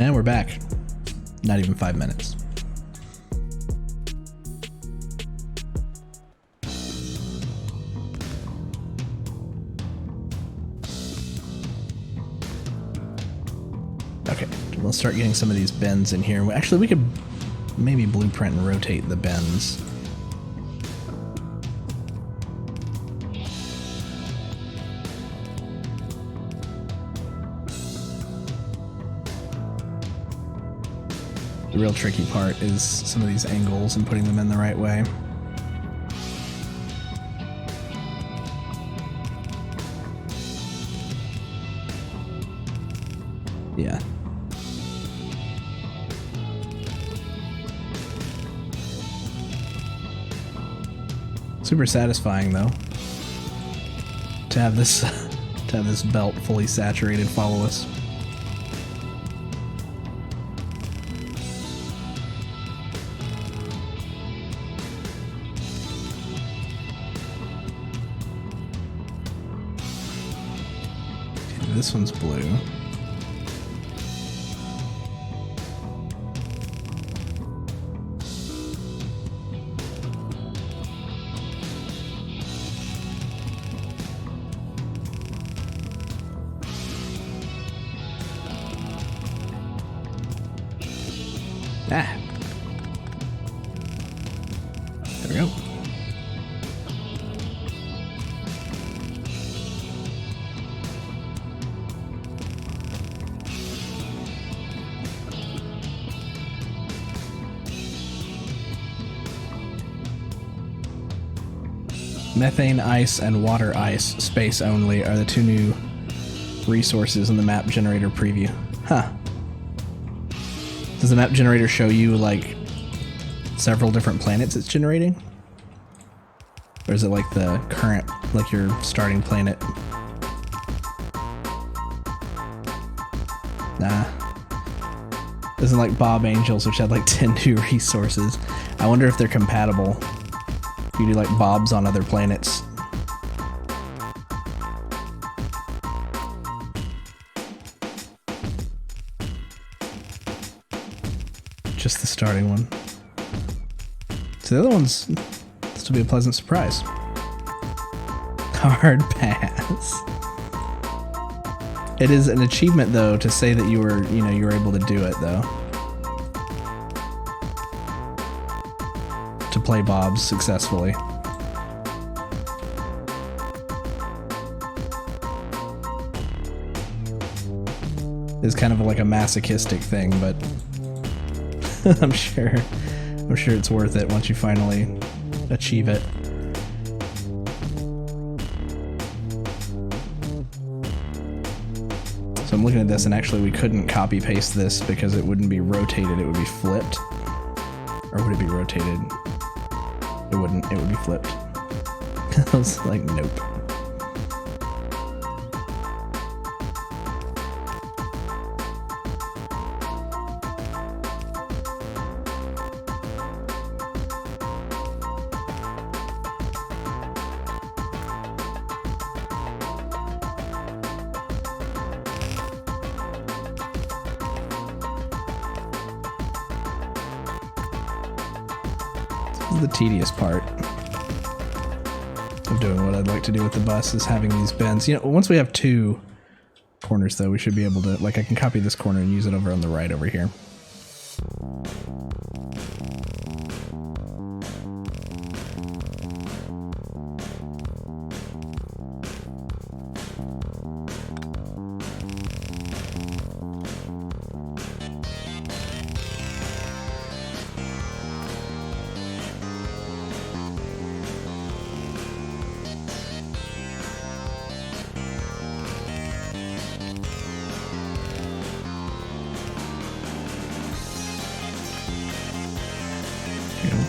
And we're back. Not even 5 minutes. Okay, we'll start getting some of these bends in here. Actually, we could maybe blueprint and rotate the bends. The real tricky part is some of these angles and putting them in the right way. Yeah. Super satisfying though to have this belt fully saturated follow us. This one's blue. Ah. There we go. Methane ice and water ice, space only, are the two new resources in the map generator preview. Huh. Does the map generator show you, like, several different planets it's generating? Or is it like the current, like your starting planet? Nah. Isn't like Bob Angels, which had like 10 new resources. I wonder if they're compatible. You do like Bobs on other planets. Just the starting one. So the other one's to be a pleasant surprise. Hard pass. It is an achievement though to say that you were able to do it though. To play Bobs successfully. It's kind of like a masochistic thing, but I'm sure it's worth it once you finally achieve it. So I'm looking at this, and actually we couldn't copy paste this because it wouldn't be rotated, it would be flipped. Or would it be rotated? It wouldn't, it would be flipped. I was like, nope. The tedious part of doing what I'd like to do with the bus is having these bends. You know, once we have two corners though, we should be able to, like, I can copy this corner and use it over on the right over here.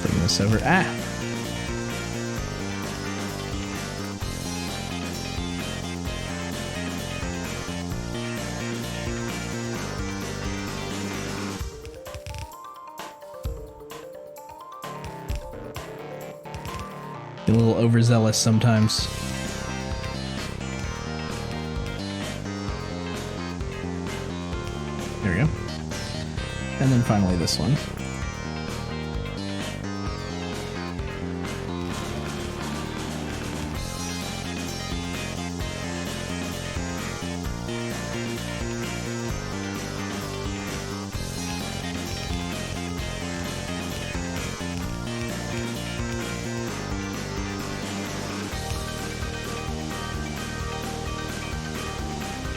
Bring this over. Ah! A little overzealous sometimes. There we go. And then finally this one.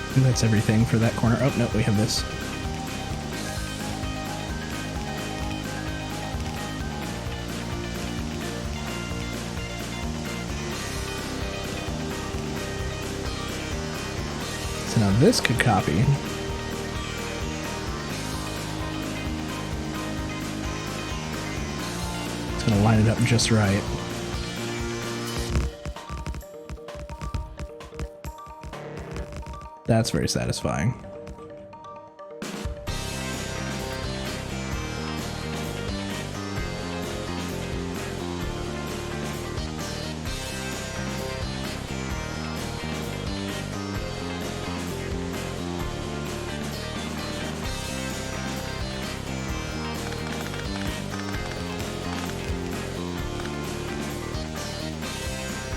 I think that's everything for that corner. Oh, no, we have this. So now this could copy. It's going to line it up just right. That's very satisfying.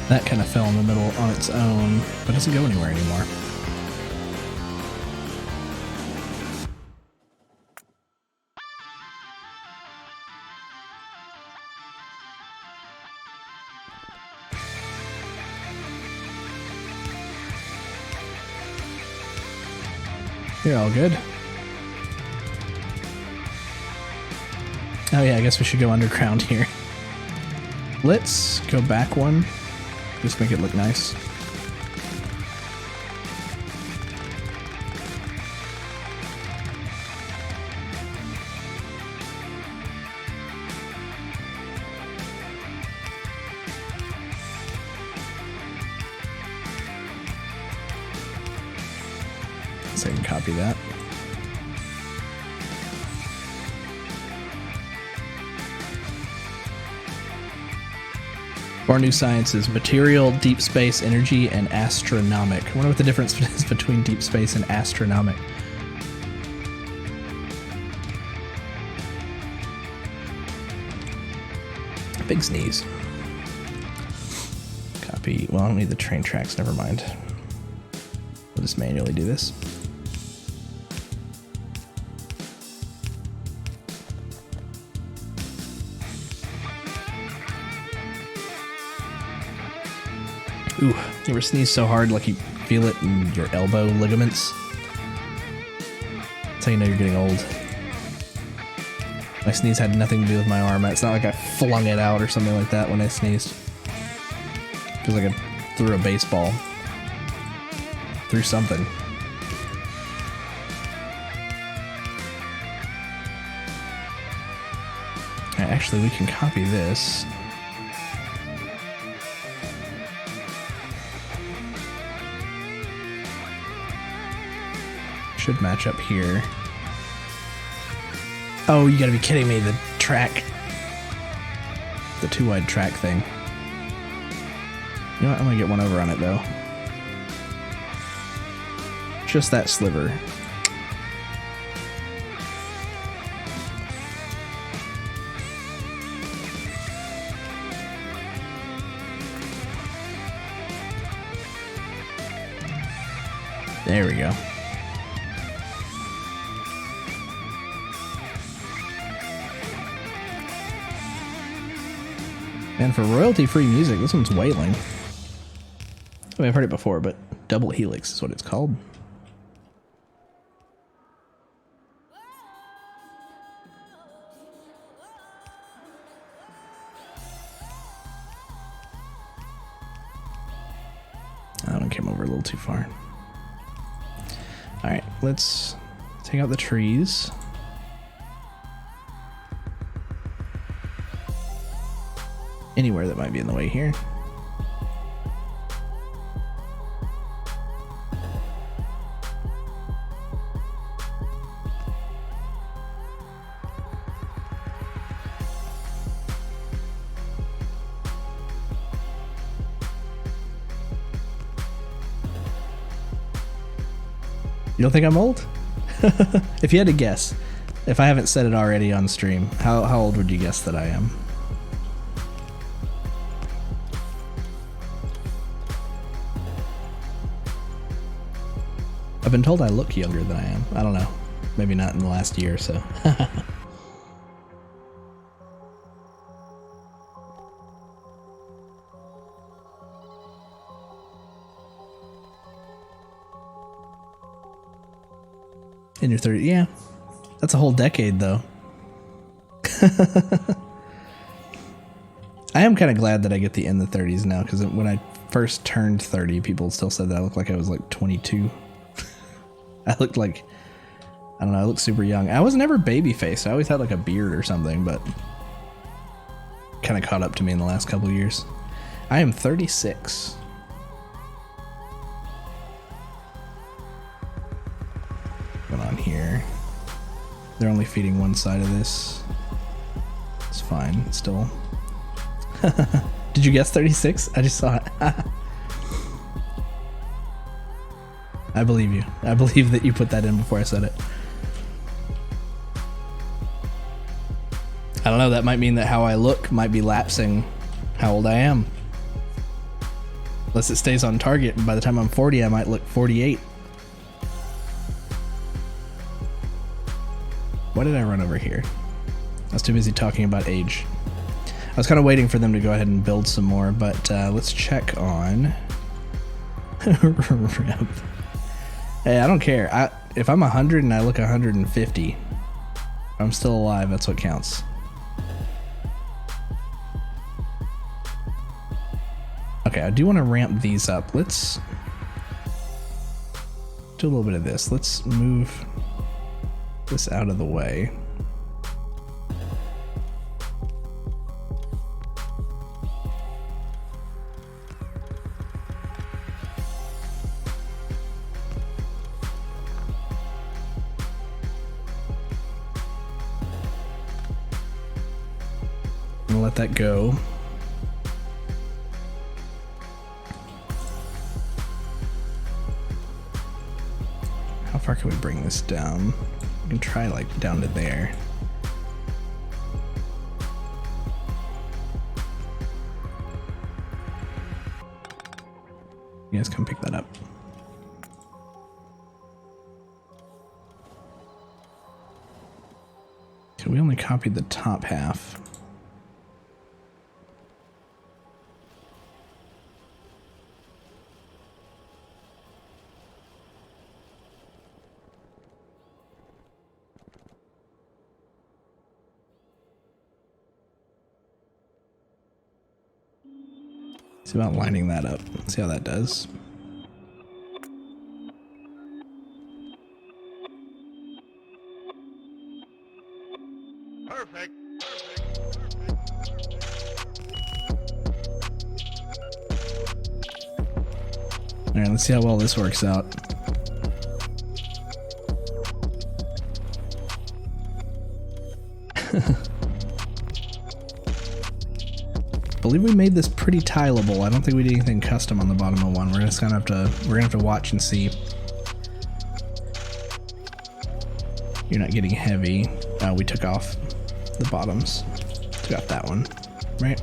That kind of fell in the middle on its own, but doesn't go anywhere anymore. You're all good. Oh yeah, I guess we should go underground here. Let's go back one. Just make it look nice. So I can copy that. Our new science is material, deep space, energy, and astronomic. I wonder what the difference is between deep space and astronomic. Big sneeze. Copy. Well, I don't need the train tracks, never mind. We'll just manually do this. Ooh, you ever sneeze so hard like you feel it in your elbow ligaments? That's how you know you're getting old. My sneeze had nothing to do with my arm. It's not like I flung it out or something like that when I sneezed. Feels like I threw a baseball. Threw something. Alright, actually we can copy this. Should match up here. Oh, you gotta be kidding me, the track. The too wide track thing. You know what, I'm gonna get one over on it though. Just that sliver. There we go. And for royalty-free music, this one's wailing. I mean, I've heard it before, but double helix is what it's called. That one came over a little too far. Alright, let's take out the trees. Anywhere that might be in the way here. You don't think I'm old? If you had to guess, If I haven't said it already on stream, how old would you guess that I am? I've been told I look younger than I am. I don't know. Maybe not in the last year or so. In your 30s, yeah. That's a whole decade, though. I am kind of glad that I get the in the 30s now, because when I first turned 30, people still said that I looked like I was like 22. I looked like, I don't know, I looked super young. I was never baby faced. I always had like a beard or something, but kind of caught up to me in the last couple of years. I am 36. Going on here. They're only feeding one side of this. It's fine, it's still. Did you guess 36? I just saw it. I believe you. I believe that you put that in before I said it. I don't know, that might mean that how I look might be lapsing how old I am. Unless it stays on target, and by the time I'm 40, I might look 48. Why did I run over here? I was too busy talking about age. I was kind of waiting for them to go ahead and build some more, but let's check on... Rip. Hey, I don't care. If I'm 100 and I look 150, if I'm still alive, that's what counts. Okay, I do want to ramp these up. Let's do a little bit of this. Let's move this out of the way. I'm gonna let that go. How far can we bring this down? We can try like down to there. You guys come pick that up. So we only copied the top half. It's about lining that up. Let's see how that does. Perfect. All right, let's see how well this works out. I believe we made this pretty tileable. I don't think we did anything custom on the bottom of one. We're just gonna have to watch and see. You're not getting heavy. We took off the bottoms. Took off that one, right?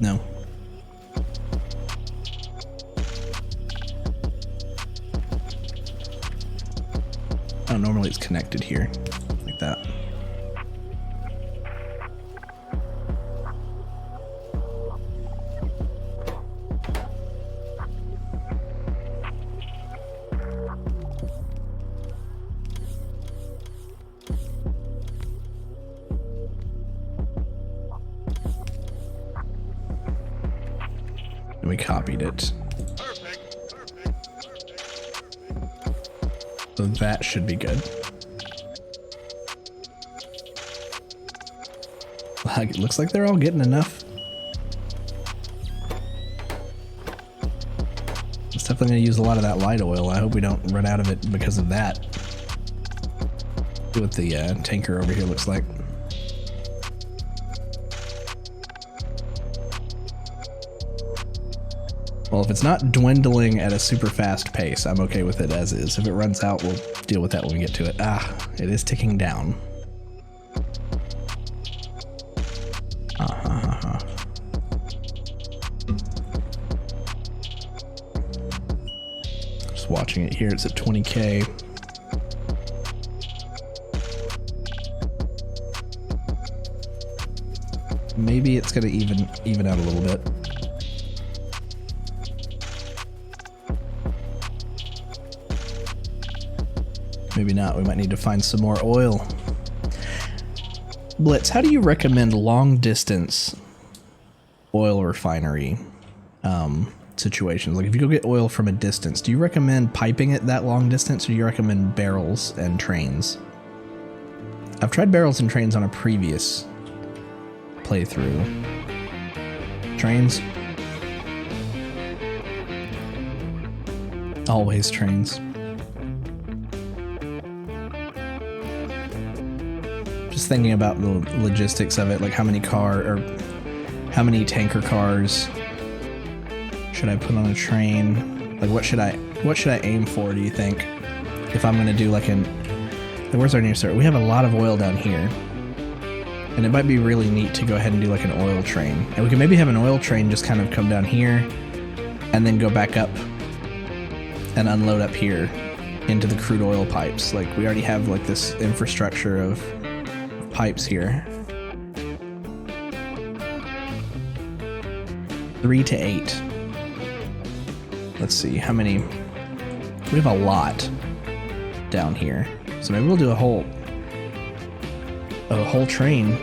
No. Oh, normally it's connected here, like that. We copied it. So that should be good. It looks like they're all getting enough. It's definitely going to use a lot of that light oil. I hope we don't run out of it because of that. See what the tanker over here looks like. Well, if it's not dwindling at a super fast pace, I'm okay with it as is. If it runs out, we'll deal with that when we get to it. Ah, it is ticking down. Just watching it here, it's at 20K. Maybe it's gonna even out a little bit. Maybe not. We might need to find some more oil. Blitz, how do you recommend long distance oil refinery situations? Like if you go get oil from a distance, do you recommend piping it that long distance, or do you recommend barrels and trains? I've tried barrels and trains on a previous playthrough. Trains. Always trains. Just thinking about the logistics of it, like how many tanker cars should I put on a train? Like what should I aim for, do you think? If I'm gonna do like where's our nearest? We have a lot of oil down here. And it might be really neat to go ahead and do like an oil train. And we can maybe have an oil train just kind of come down here and then go back up and unload up here into the crude oil pipes. Like we already have like this infrastructure of pipes here. 3 to 8. Let's see how many. We have a lot down here. So maybe we'll do a whole train,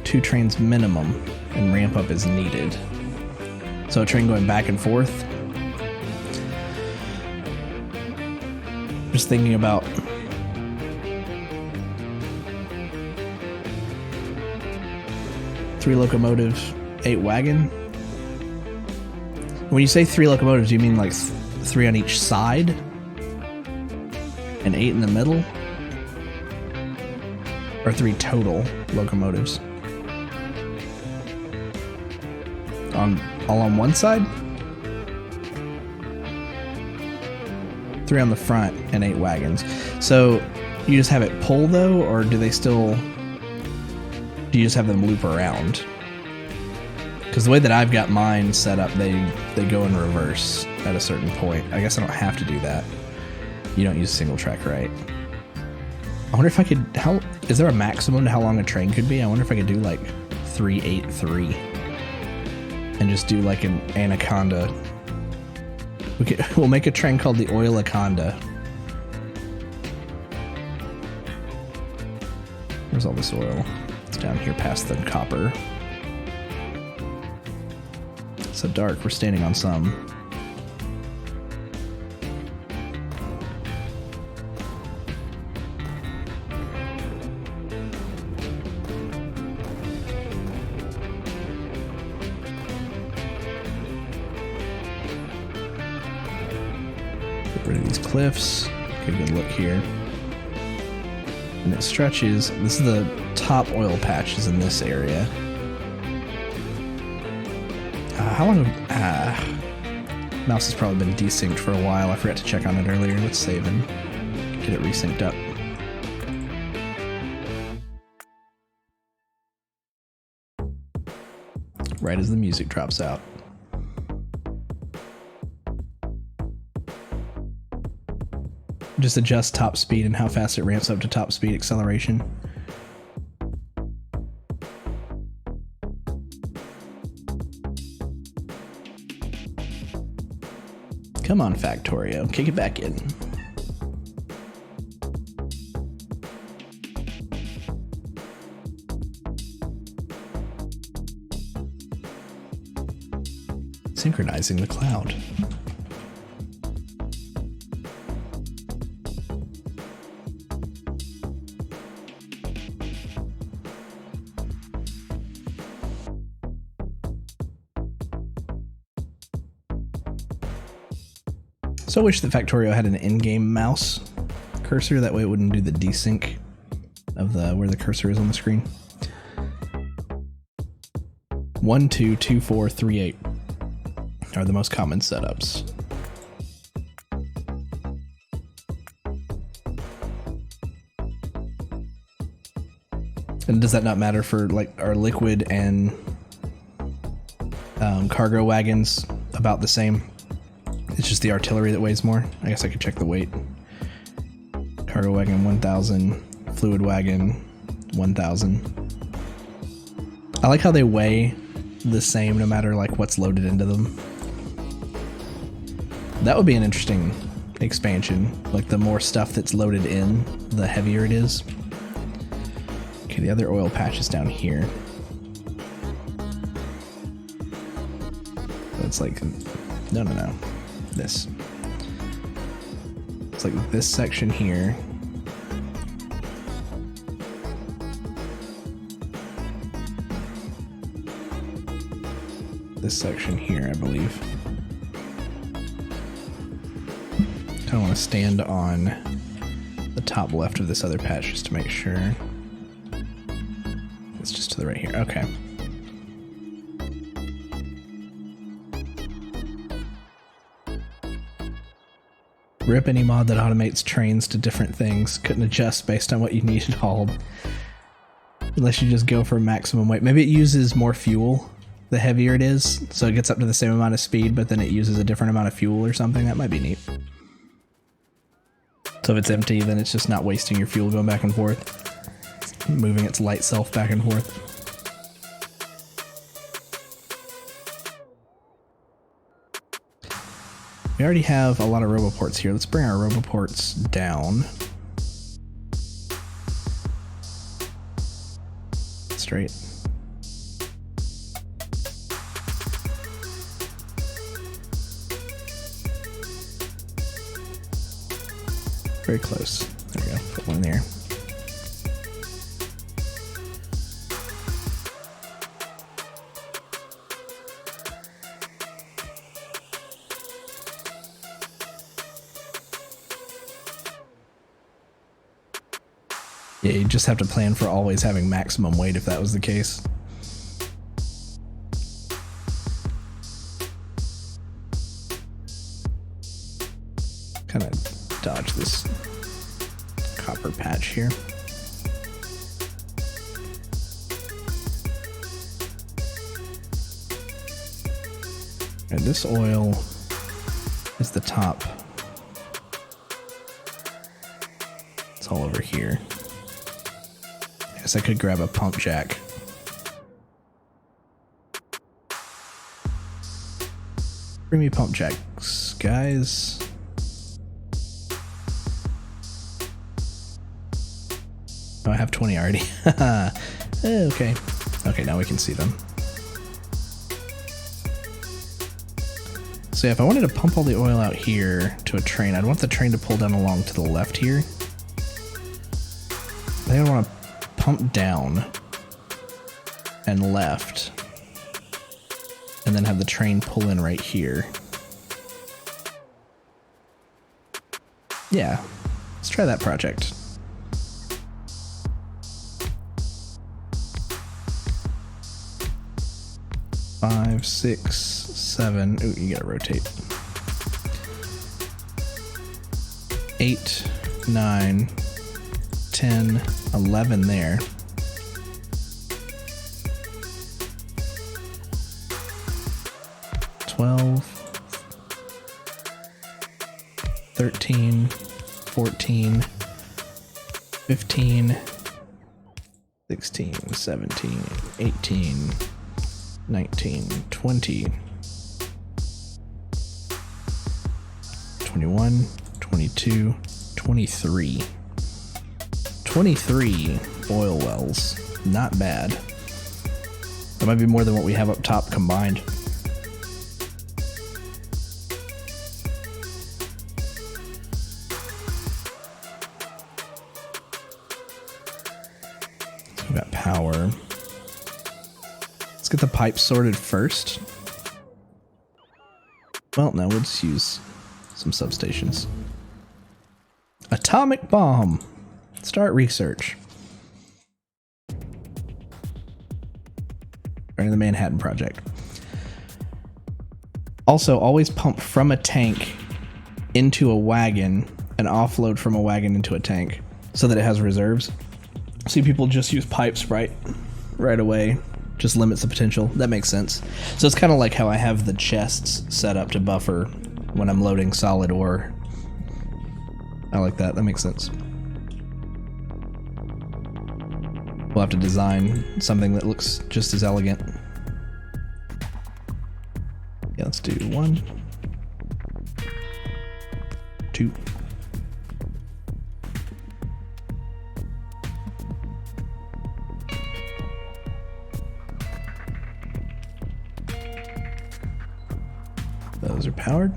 2 trains minimum, and ramp up as needed. So a train going back and forth. Just thinking about three locomotives, 8 wagon. When you say 3 locomotives, do you mean like 3 on each side and 8 in the middle? Or 3 total locomotives? All on one side? 3 on the front and 8 wagons. So you just have it pull though, or do you just have them loop around? Because the way that I've got mine set up, they go in reverse at a certain point. I guess I don't have to do that. You don't use single track, right? I wonder if I could, is there a maximum to how long a train could be? I wonder if I could do like 383 and just do like an anaconda. We'll make a train called the Oil-aconda. Where's all this oil? It's down here past the copper. It's so dark, we're standing on some. Get rid of these cliffs. Get a good look here. And it stretches. This is the top oil patches in this area. How long have... mouse has probably been desynced for a while. I forgot to check on it earlier. Let's save and get it resynced up. Right as the music drops out. Just adjust top speed and how fast it ramps up to top speed acceleration. Come on, Factorio, kick it back in. Synchronizing the cloud. So I wish that Factorio had an in-game mouse cursor, that way it wouldn't do the desync of where the cursor is on the screen. 1, 2, 2, 4, 3, 8. are the most common setups. And does that not matter for like our liquid and cargo wagons? About the same. It's just the artillery that weighs more. I guess I could check the weight. Cargo wagon 1,000, fluid wagon 1,000. I like how they weigh the same no matter like what's loaded into them. That would be an interesting expansion. Like the more stuff that's loaded in, the heavier it is. Okay, the other oil patch is down here. So it's like, no. This. It's like this section here. This section here, I believe. Kind of want to stand on the top left of this other patch just to make sure. It's just to the right here. Okay. Rip any mod that automates trains to different things. Couldn't adjust based on what you needed hauled. Unless you just go for maximum weight. Maybe it uses more fuel the heavier it is, so it gets up to the same amount of speed, but then it uses a different amount of fuel or something. That might be neat. So if it's empty, then it's just not wasting your fuel going back and forth. Moving its light self back and forth. We already have a lot of roboports here. Let's bring our roboports down. Straight. Very close. There we go. Put one there. Yeah, you just have to plan for always having maximum weight if that was the case. Kind of dodge this copper patch here. And this oil is the top. It's all over here. I guess I could grab a pump jack. Bring me pump jacks, guys. Oh, I have 20 already. Okay. Okay, now we can see them. So yeah, if I wanted to pump all the oil out here to a train, I'd want the train to pull down along to the left here. I think I want to pump down and left, and then have the train pull in right here. Yeah, let's try that project. Five, 6, 7. Ooh, you gotta rotate. 8, 9, 10, 11 there. 12, 13, 14, 15, 16, 17, 18, 19, 20, 21, 22, 23. 23 oil wells. Not bad. That might be more than what we have up top combined. So we've got power. Let's get the pipes sorted first. Well, no, we'll just use some substations. Atomic bomb. Start research. Right in the Manhattan Project. Also, always pump from a tank into a wagon and offload from a wagon into a tank so that it has reserves. See, people just use pipes right away. Just limits the potential. That makes sense. So it's kind of like how I have the chests set up to buffer when I'm loading solid ore. I like that. That makes sense. We'll have to design something that looks just as elegant. Yeah, let's do 1, 2. Those are powered.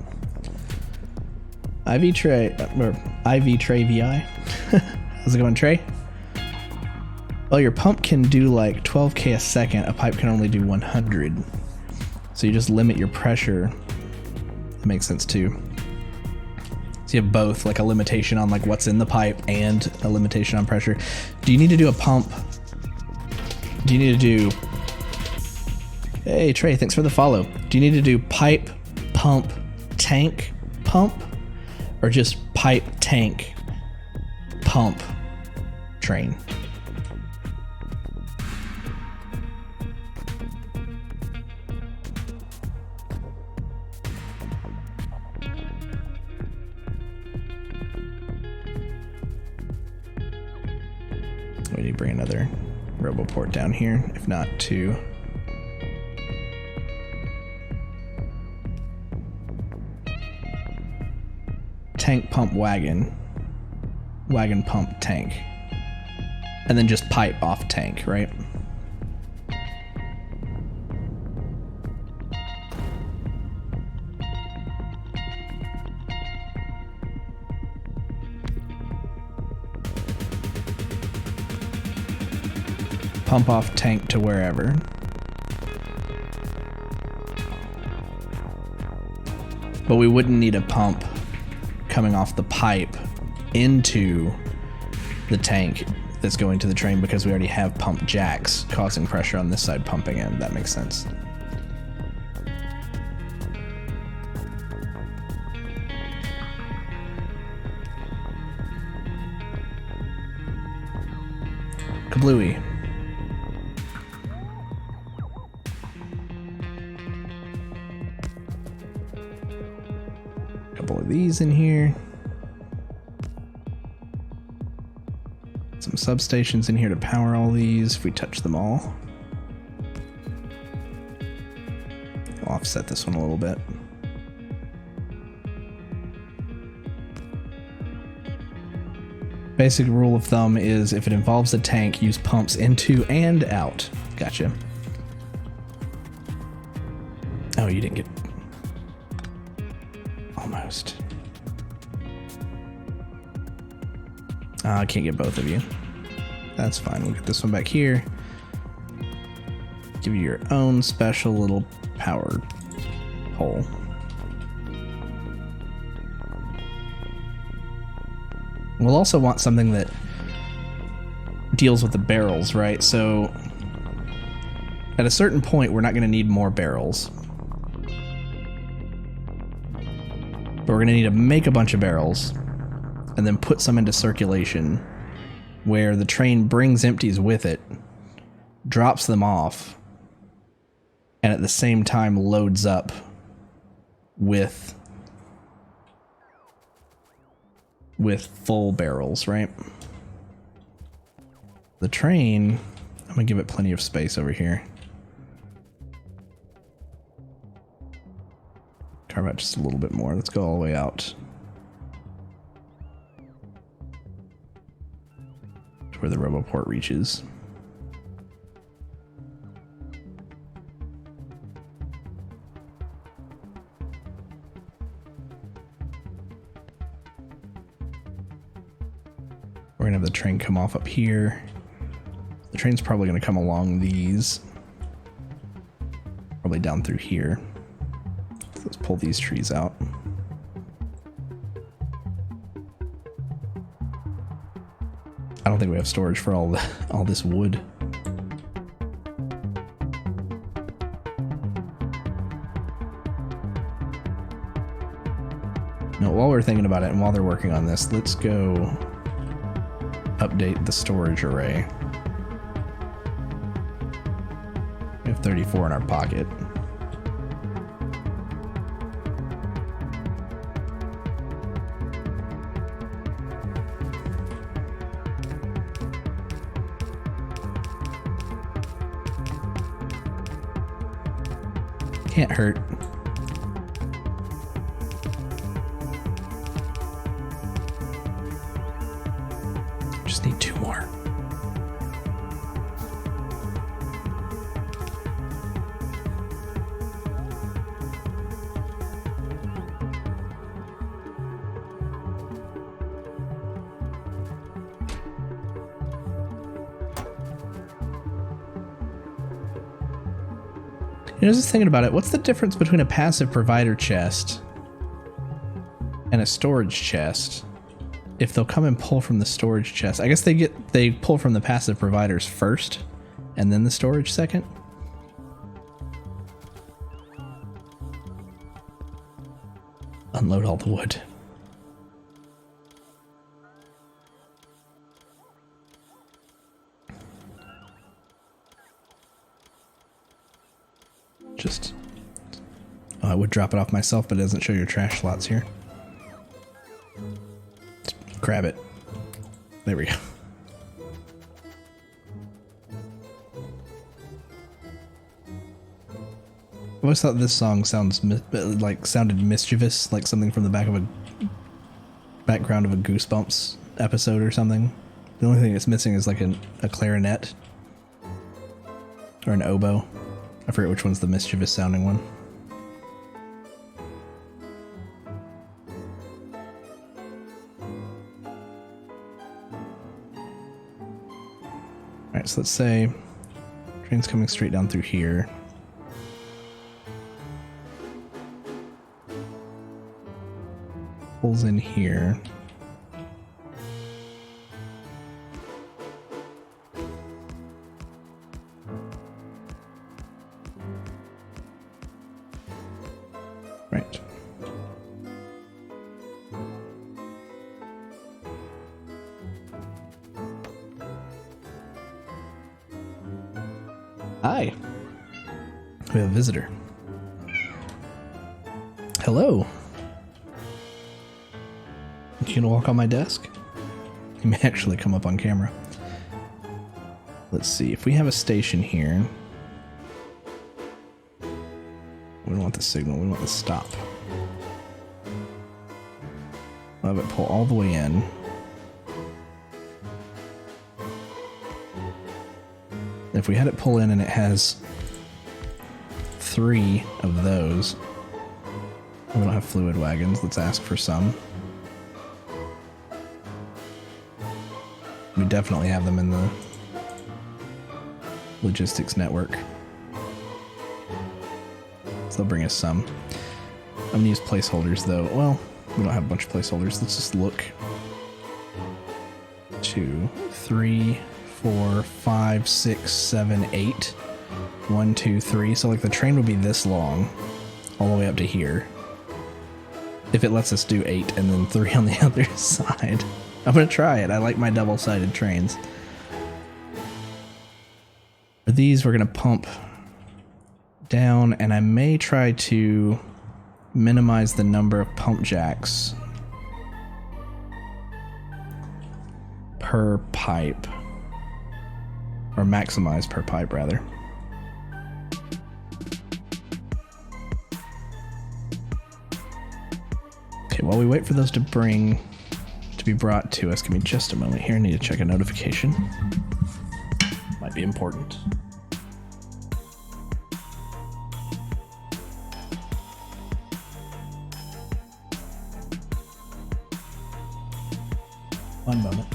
IV tray, or IV tray VI. How's it going, Trey? Well, your pump can do like 12K a second. A pipe can only do 100. So you just limit your pressure. That makes sense too. So you have both, like a limitation on like what's in the pipe and a limitation on pressure. Do you need to do a pump? Do you need to do... Hey Trey, thanks for the follow. Do you need to do pipe, pump, tank, pump? Or just pipe, tank, pump, train? We need to bring another RoboPort down here, if not 2. Tank, pump, wagon. Wagon, pump, tank. And then just pipe off tank, right? Pump off tank to wherever. But we wouldn't need a pump coming off the pipe into the tank that's going to the train because we already have pump jacks causing pressure on this side pumping in. That makes sense. Kablooey. Couple of these in here. Some substations in here to power all these if we touch them all. I'll offset this one a little bit. Basic rule of thumb is if it involves a tank, use pumps into and out. Gotcha. Oh, you didn't get... Almost. I can't get both of you. That's fine. We'll get this one back here. Give you your own special little power hole. We'll also want something that deals with the barrels, right? So at a certain point, we're not going to need more barrels. But we're going to need to make a bunch of barrels and then put some into circulation where the train brings empties with it, drops them off, and at the same time loads up with full barrels, right? The train, I'm going to give it plenty of space over here. Carve out just a little bit more. Let's go all the way out to where the RoboPort reaches. We're gonna have the train come off up here. The train's probably gonna come along these, probably down through here. So let's pull these trees out. I don't think we have storage for all this wood. Now, while we're thinking about it and while they're working on this, let's go update the storage array. We have 34 in our pocket. Can't hurt. Just need 2 more. I was just thinking about it. What's the difference between a passive provider chest and a storage chest? If they'll come and pull from the storage chest, I guess they pull from the passive providers first, and then the storage second. Unload all the wood. I would drop it off myself, but it doesn't show your trash slots here. Let's grab it. There we go. I always thought this song sounded mischievous, like something from the background of a Goosebumps episode or something. The only thing it's missing is like a clarinet or an oboe. I forget which one's the mischievous sounding one. Alright, so let's say train's coming straight down through here. Pulls in here. Right. Hi. We have a visitor. Hello. You gonna walk on my desk? You may actually come up on camera. Let's see, if we have a station here. We don't want the signal, we want the stop. We'll have it pull all the way in. If we had it pull in and it has 3 of those, we don't have fluid wagons, let's ask for some. We definitely have them in the logistics network. So they'll bring us some. I'm gonna use placeholders though. Well, we don't have a bunch of placeholders. Let's just look. 2, 3, 4, 5, 6, 7, 8. 1, 2, 3. So like the train would be this long, all the way up to here. If it lets us do 8 and then 3 on the other side. I'm gonna try it. I like my double-sided trains. For these, we're gonna pump down, and I may try to minimize the number of pump jacks per pipe, or maximize per pipe rather. Okay, while we wait for those to be brought to us, give me just a moment here. I need to check a notification. Might be important. One moment.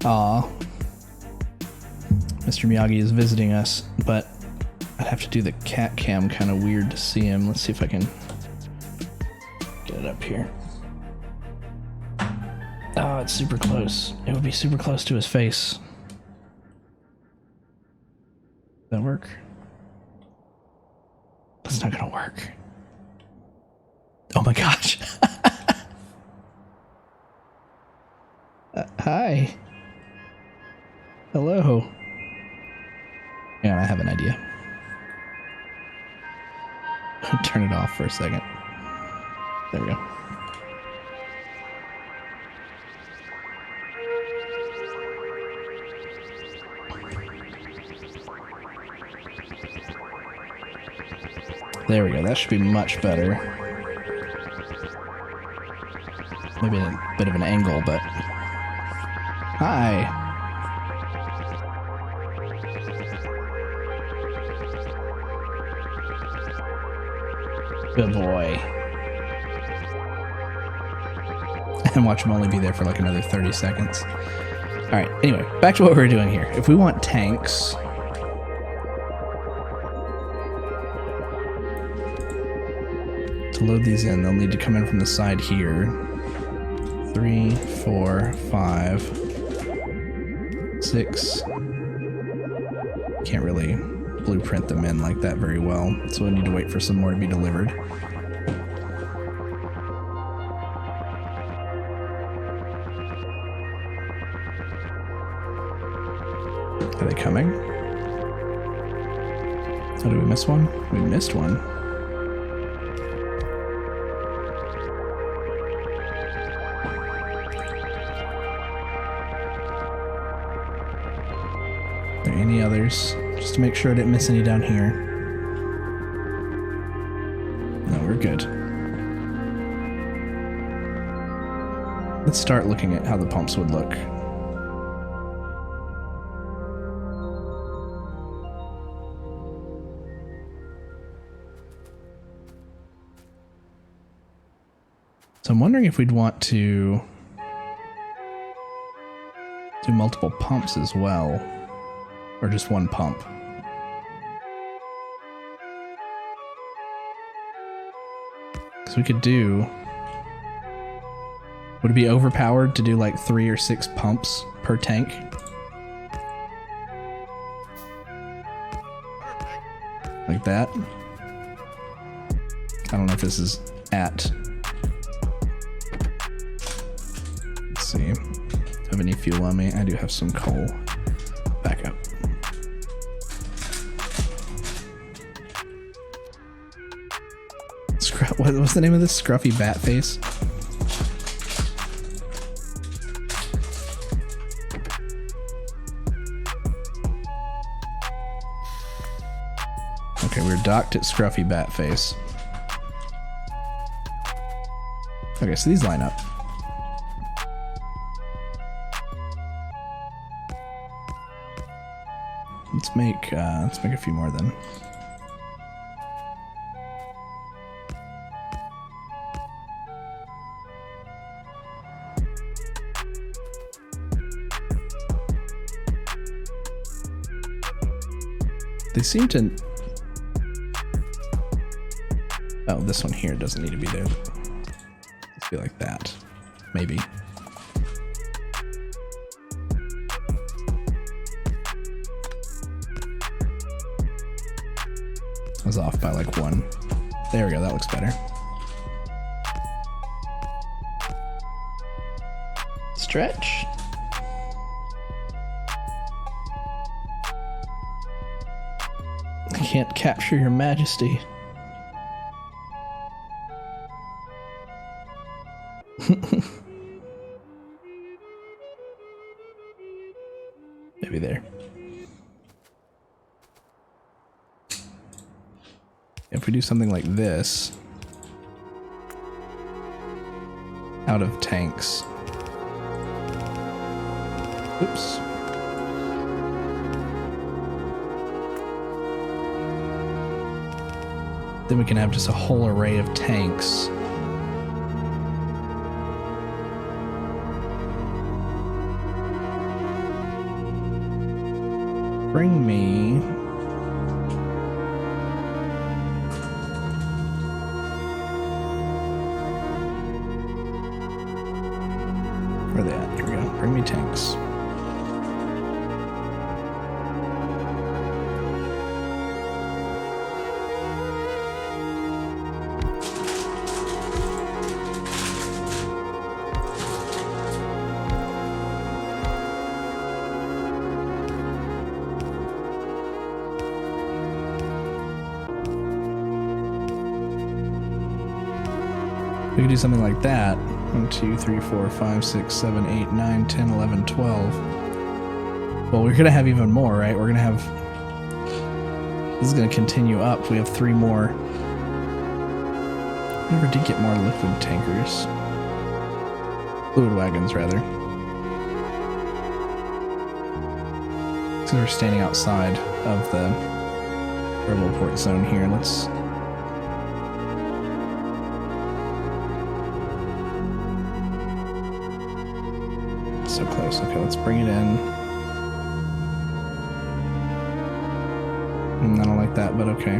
Aw. Mr. Miyagi is visiting us, but I'd have to do the cat cam kind of weird to see him. Let's see if I can get it up here. Oh, it's super close. It would be super close to his face. Does that work? That's not gonna work. Oh my gosh. Hi. Hello. Yeah, I have an idea. Turn it off for a second. There we go. There we go. That should be much better. Maybe a bit of an angle, but... Hi! Good boy. And watch him only be there for like another 30 seconds. Alright, anyway, back to what we're doing here. If we want tanks... to load these in, they'll need to come in from the side here. 3, 4, 5, 6. Can't really blueprint them in like that very well, so we need to wait for some more to be delivered. Are they coming? Oh, did we miss one? We missed one. Are there any others? Just to make sure I didn't miss any down here. No, we're good. Let's start looking at how the pumps would look. So I'm wondering if we'd want to do multiple pumps as well, or just one pump. Because we could do... Would it be overpowered to do like 3 or 6 pumps per tank? Like that? I don't know if this is at... Let's see. Do I have any fuel on me? I do have some coal. Back up. What's the name of this? Scruffy bat face? Okay, we're docked at Scruffy bat face. Okay, so these line up. Let's make a few more then. They seem to... Oh, this one here doesn't need to be there. Let's be like that. Maybe. I was off by like 1. There we go, that looks better. Stretch. I can't capture your majesty. Maybe there. If we do something like this, out of tanks. Oops. Then we can have just a whole array of tanks. Bring me... Where are they at? Here we go. Bring me tanks. We could do something like that. 1, 2, 3, 4, 5, 6, 7, 8, 9, 10, 11, 12. Well, we're going to have even more, right? We're going to have... This is going to continue up. We have 3 more. We never did get more liquid tankers. Fluid wagons, rather. So we're standing outside of the rebel port zone here. Let's... So close. Okay, let's bring it in. I don't like that, but okay.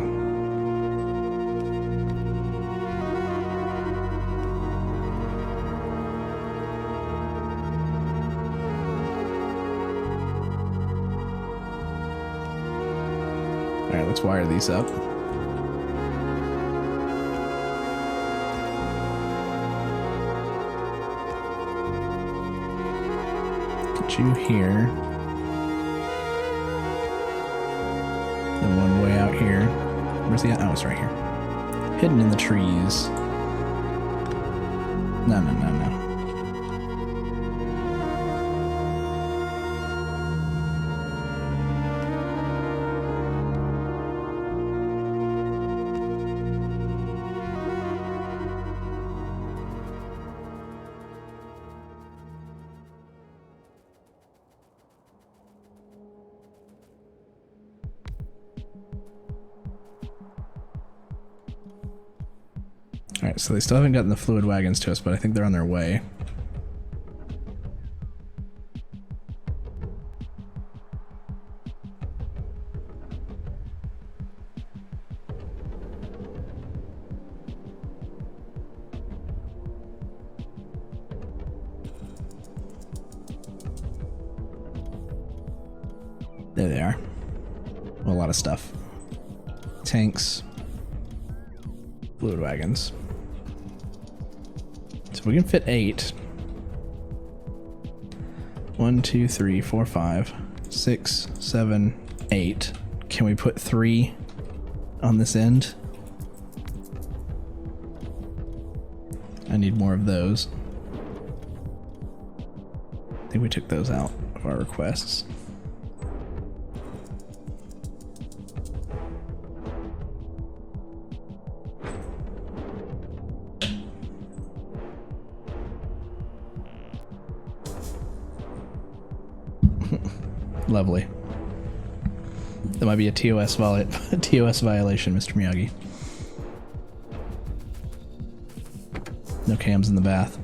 Alright, let's wire these up. You here, then one way out here. Where's the? Oh, it's right here, hidden in the trees. No. Alright, so they still haven't gotten the fluid wagons to us, but I think they're on their way. There they are. Well, a lot of stuff. Tanks. Fluid wagons. So we can fit 8. 1, 2, 3, 4, 5, 6, 7, 8. Can we put 3 on this end? I need more of those. I think we took those out of our requests. Lovely. That might be a TOS violation, Mr. Miyagi. No cams in the bath.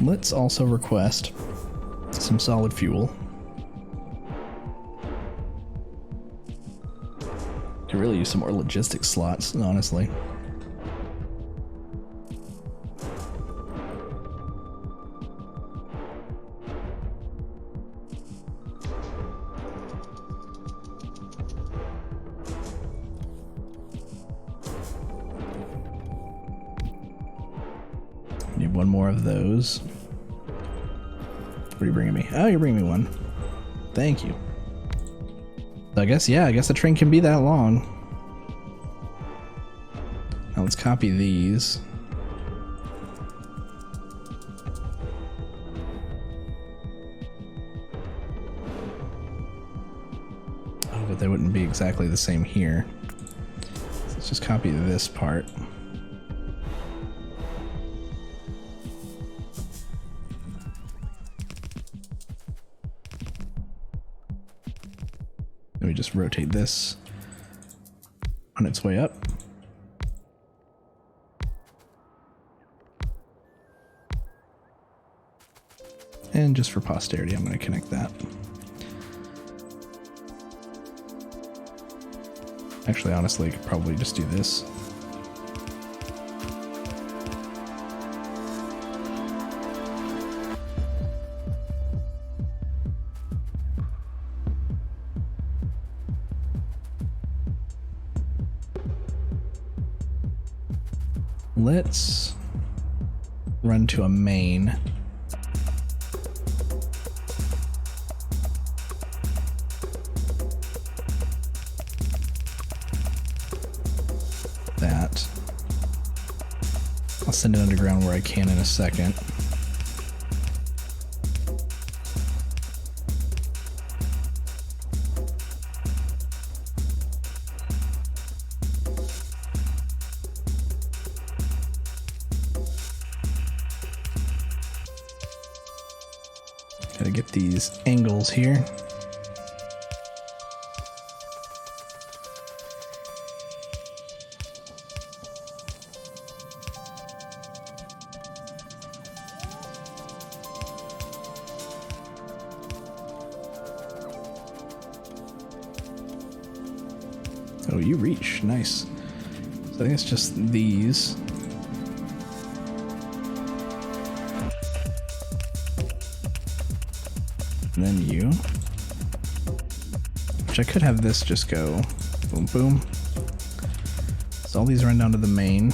Let's also request some solid fuel. Could really use some more logistics slots, honestly. Need one more of those. What are you bringing me? Oh, you're bringing me one. Thank you. So I guess, yeah, I guess the train can be that long. Now let's copy these. Oh, but they wouldn't be exactly the same here. So let's just copy this part. Let me just rotate this on its way up. And just for posterity, I'm going to connect that. Actually, honestly, I could probably just do this. Let's run to a main. That. I'll send it underground where I can in a second. Gotta get these angles here. Oh, you reach. Nice. So I think it's just these. And then you. Which I could have this just go boom, boom. So all these run down to the main.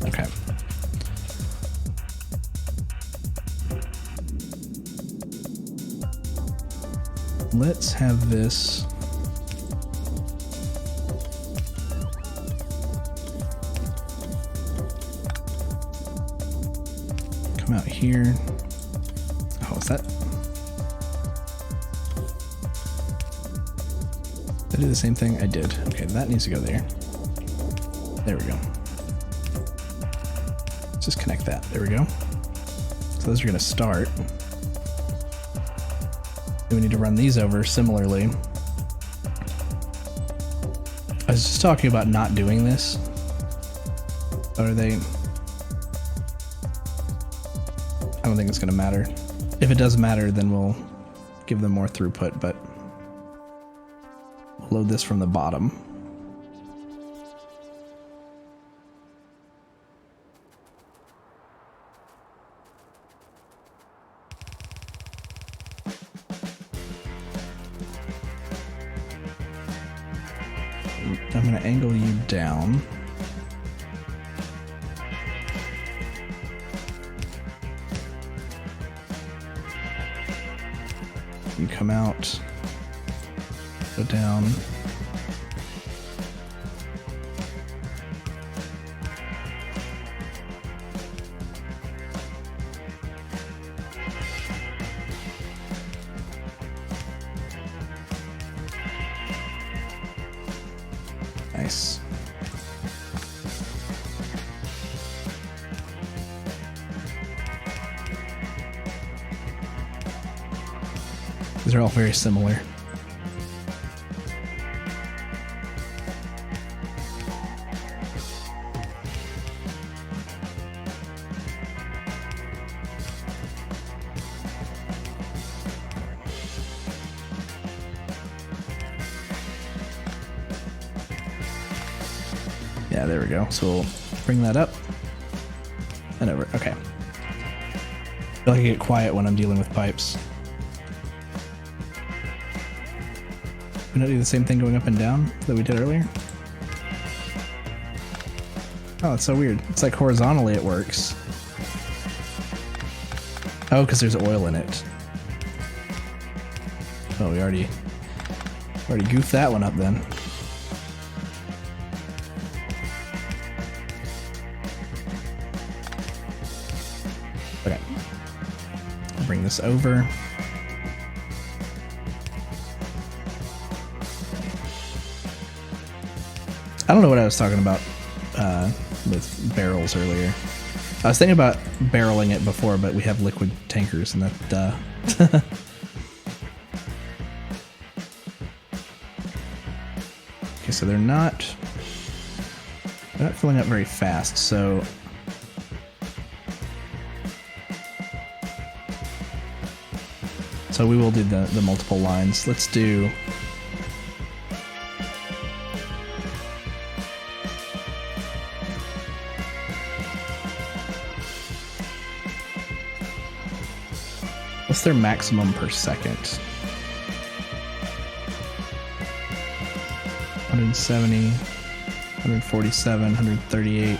Okay. Let's have this. Come out here. Oh, is that? Did I do the same thing? I did. Okay, that needs to go there. There we go. Let's just connect that. There we go. So those are going to start. Then we need to run these over similarly. I was just talking about not doing this. But are they... I don't think it's going to matter. If it does matter, then we'll give them more throughput, but we'll load this from the bottom. I'm going to angle you down. You come out, go down. Nice. These are all very similar. Yeah, there we go. So we'll bring that up and over. Okay. I feel like I get quiet when I'm dealing with pipes. We don't do the same thing going up and down that we did earlier? Oh, it's so weird. It's like horizontally it works. Oh, because there's oil in it. Oh, we already goofed that one up then. Okay. I'll bring this over. I don't know what I was talking about with barrels earlier. I was thinking about barreling it before, but we have liquid tankers and that Okay, so they're not filling up very fast, so we will do the multiple lines. Let's do what's their maximum per second? 170, 147, 138.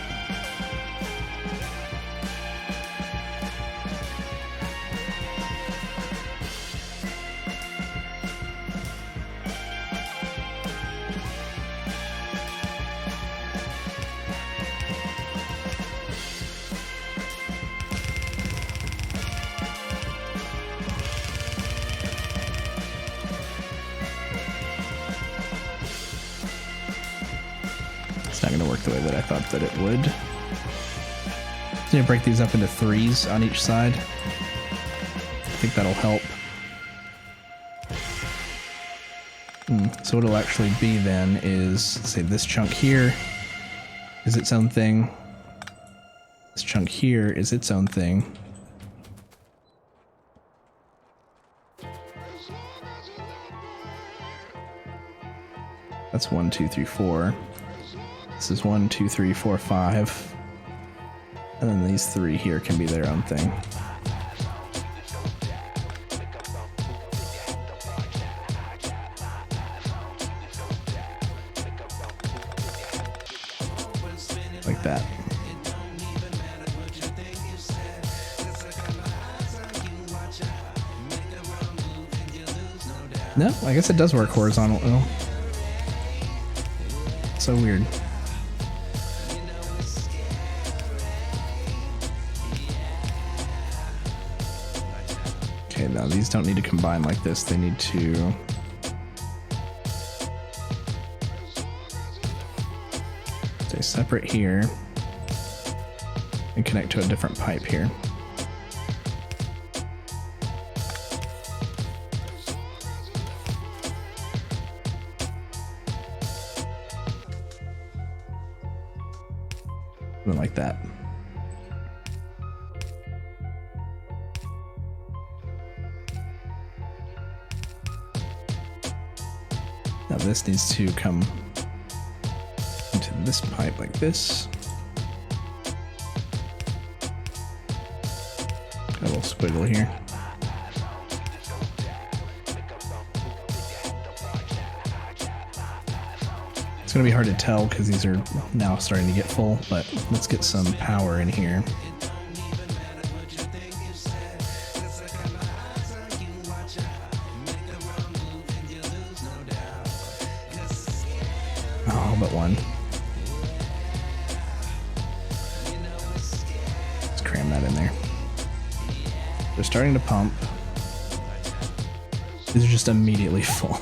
It's not going to work the way that I thought that it would. I'm going to break these up into 3s on each side. I think that'll help. So what it'll actually be then is, say this chunk here is its own thing. This chunk here is its own thing. That's 1, 2, 3, 4. This is 1, 2, 3, 4, 5. And then these 3 here can be their own thing. Like that. No, I guess it does work horizontal. Oh. So weird. Okay, now these don't need to combine like this. They need to stay separate here and connect to a different pipe here. Something like that. Now this needs to come into this pipe like this. Got a little squiggle here. It's going to be hard to tell because these are now starting to get full, but let's get some power in here. Oh, but one. Let's cram that in there. They're starting to pump. These are just immediately full.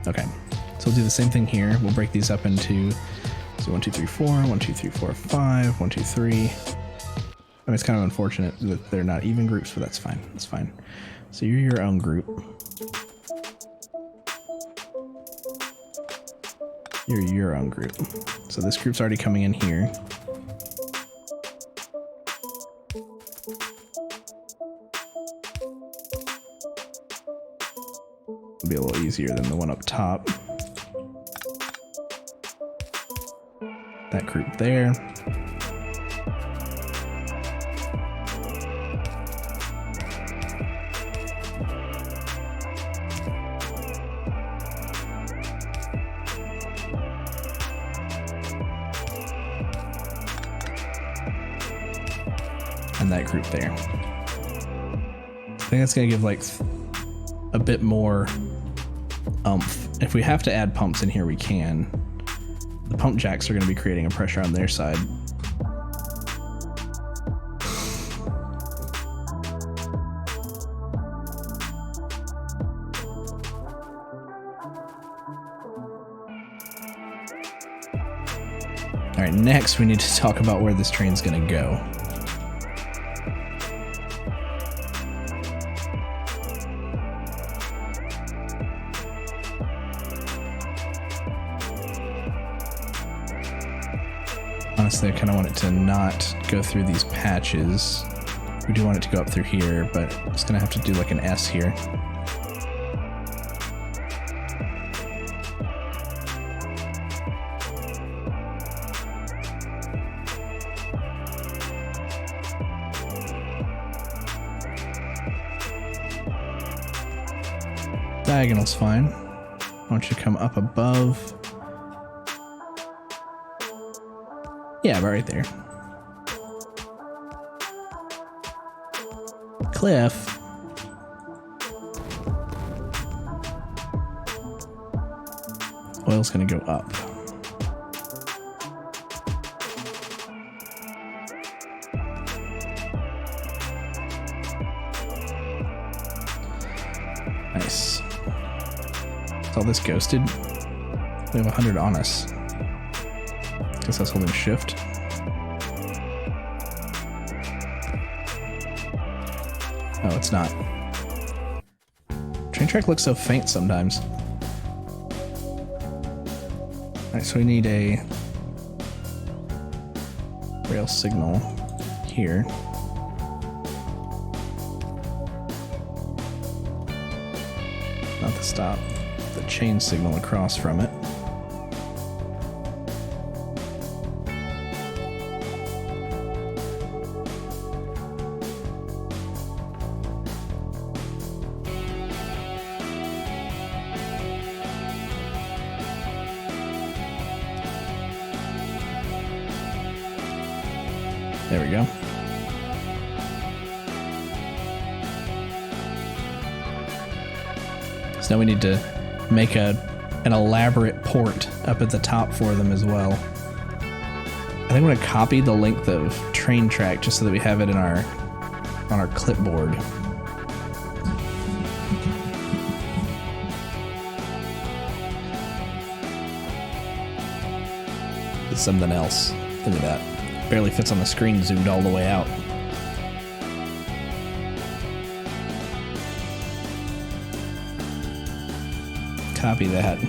Okay, so we'll do the same thing here. We'll break these up into 1, 2, 3, 4, 1, 2, 3, 4, 5, 1, 2, 3. I mean, it's kind of unfortunate that they're not even groups, but that's fine. That's fine. So you're your own group. You're your own group. So this group's already coming in here. Be a little easier than the one up top. That group there. And that group there. I think that's gonna give like a bit more umph. If we have to add pumps in here, we can. The pump jacks are going to be creating a pressure on their side. All right, next we need to talk about where this train's going to go. Honestly, I kind of want it to not go through these patches. We do want it to go up through here, but it's going to have to do like an S here. Diagonal's fine. I want you to come up above. Yeah, about right there. Cliff. Oil's gonna go up. Nice. Is all this ghosted? We have 100 on us. Guess that's holding shift. Oh, it's not. Train track looks so faint sometimes. Alright, so we need a rail signal here. Not the stop, the chain signal across from it. There we go. So now we need to make an elaborate port up at the top for them as well. I think I'm going to copy the length of train track just so that we have it in on our clipboard. It's something else. Look at that. Barely fits on the screen, zoomed all the way out. Copy that.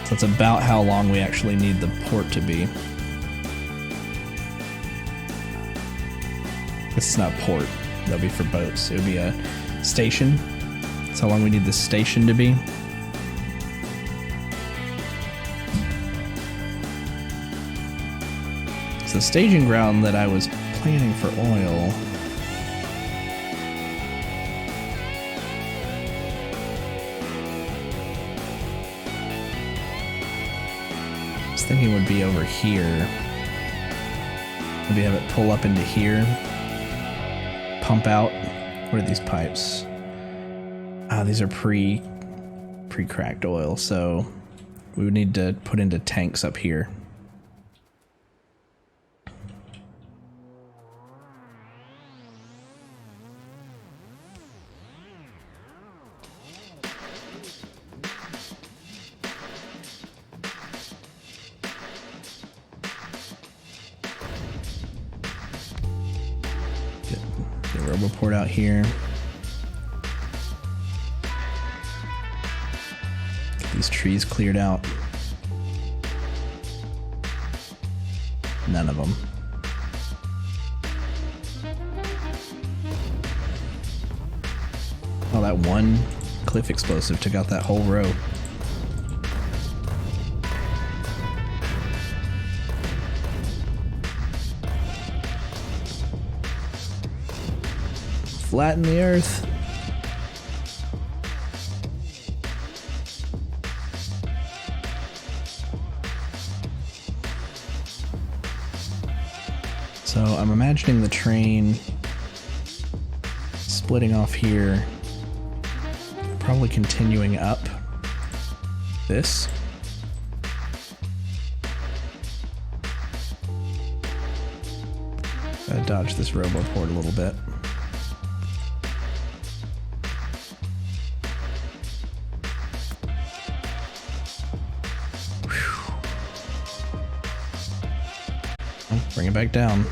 So that's about how long we actually need the port to be. This is not a port. That'll be for boats. It would be a station. That's how long we need the station to be. The staging ground that I was planning for oil I was thinking would be over here. Maybe have it pull up into here, pump out. What are these pipes? Ah, these are pre-cracked oil, so we would need to put into tanks up here. Port out here. Get these trees cleared out. None of them. Oh, that one cliff explosive took out that whole row. Flatten the earth. So I'm imagining the train splitting off here, probably continuing up this. Gotta dodge this roboport a little bit. Bring it back down.